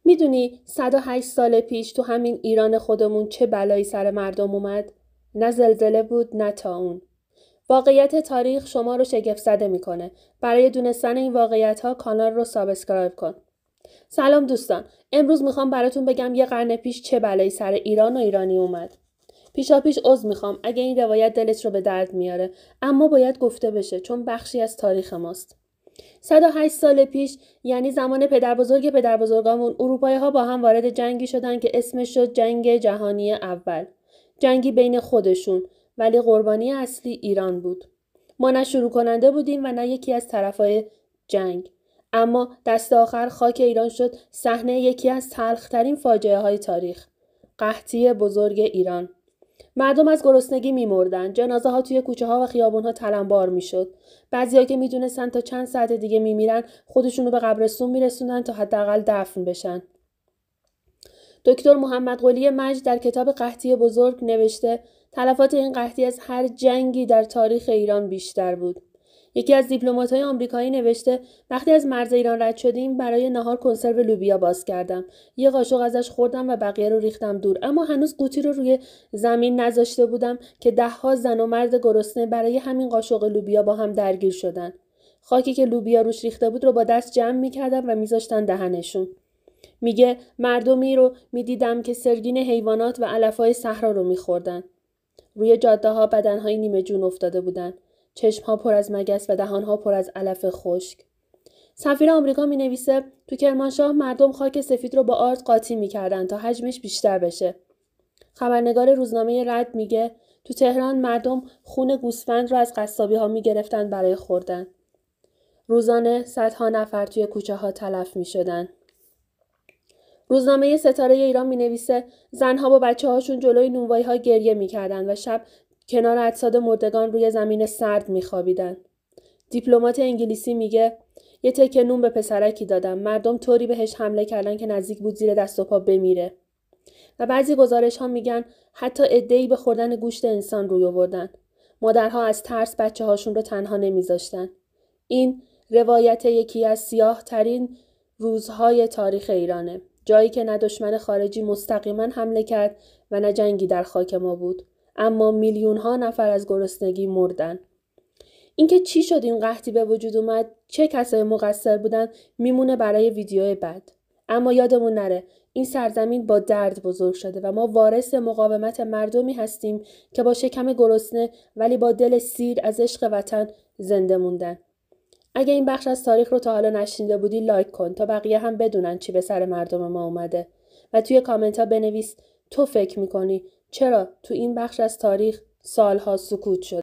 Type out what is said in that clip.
میدونی 108 سال پیش تو همین ایران خودمون چه بلایی سر مردم اومد؟ نه زلزله بود نه طاعون. واقعیت تاریخ شما رو شگفت زده میکنه. برای دونستن این واقعیت ها کانال رو سابسکرایب کن. سلام دوستان. امروز میخوام براتون بگم یه قرن پیش چه بلایی سر ایران و ایرانی اومد. پیشاپیش عذر میخوام اگه این روایت دلت رو به درد میاره، اما باید گفته بشه چون بخشی از تاریخ ماست. 108 سال پیش یعنی زمان پدربزرگامون، اروپایی‌ها با هم وارد جنگی شدن که اسمش شد جنگ جهانی اول. جنگی بین خودشون، ولی قربانی اصلی ایران بود. ما نه شروع کننده بودیم و نه یکی از طرفای جنگ. اما دست آخر خاک ایران شد صحنه یکی از تلخ‌ترین فاجعه‌های تاریخ. قحطی بزرگ ایران. مردم از گرسنگی می‌مردن. جنازه ها توی کوچه ها و خیابون ها تلمبار می‌شد. بعضیا که می‌دونستن تا چند ساعت دیگه می‌میرن، خودشونو به قبرستون می‌رسوندن تا حداقل دفن بشن. دکتر محمد قلی مجد در کتاب قحطی بزرگ نوشته تلفات این قحطی از هر جنگی در تاریخ ایران بیشتر بود. یکی از دیپلمات‌های آمریکایی نوشته وقتی از مرز ایران رد شدیم برای نهار کنسرو لوبیا باز کردم. یه قاشق ازش خوردم و بقیه رو ریختم دور، اما هنوز قوطی رو روی زمین نذاشته بودم که 10 زن و مرد گرسنه برای همین قاشق لوبیا با هم درگیر شدن. خاکی که لوبیا روش ریخته بود رو با دست جمع می‌کردم و می‌ذاشتن دهنشون. میگه مردمی رو می‌دیدم که سرگین حیوانات و علف‌های صحرا رو می‌خوردن. روی جاده‌ها بدن‌های نیمه جون افتاده بودن. چشم‌ها پر از مگس و دهان‌ها پر از علف خشک. سفیر آمریکا می‌نویسه تو کرمانشاه مردم خاک سفید رو با آرد قاطی می‌کردن تا حجمش بیشتر بشه. خبرنگار روزنامه رد میگه تو تهران مردم خون گوسفند رو از قصابی‌ها می‌گرفتن برای خوردن. روزانه صدها نفر توی کوچه‌ها تلف می‌شدن. روزنامه ستاره ایران می‌نویسه زن‌ها با بچه‌هاشون جلوی نونوایی‌ها گریه می‌کردن و شب کنار اجساد مردگان روی زمین سرد می‌خوابیدن. دیپلمات انگلیسی میگه یه تکه نون به پسرکی دادم. مردم طوری بهش حمله کردن که نزدیک بود زیر دست و پا بمیره. و بعضی گزارش‌ها میگن حتی عده‌ای به خوردن گوشت انسان روی آوردن. مادرها از ترس بچه‌هاشون رو تنها نمی‌ذاشتن. این روایت یکی از سیاه‌ترین روزهای تاریخ ایرانه. جایی که نه دشمن خارجی مستقیما حمله کرد و نه جنگی در خاک ما بود. اما میلیون‌ها نفر از گرسنگی مردن. اینکه چی شد این قحطی به وجود اومد، چه کسایی مقصر بودن، میمونه برای ویدیوی بعد. اما یادمون نره این سرزمین با درد بزرگ شده و ما وارث مقاومت مردمی هستیم که با شکم گرسنه ولی با دل سیر از عشق وطن زنده موندن. اگه این بخش از تاریخ رو تا حالا نشنیده بودی لایک کن تا بقیه هم بدونن چی به سر مردم ما اومده و توی کامنت ها بنویس تو فکر میکنی چرا تو این بخش از تاریخ سالها سکوت شد.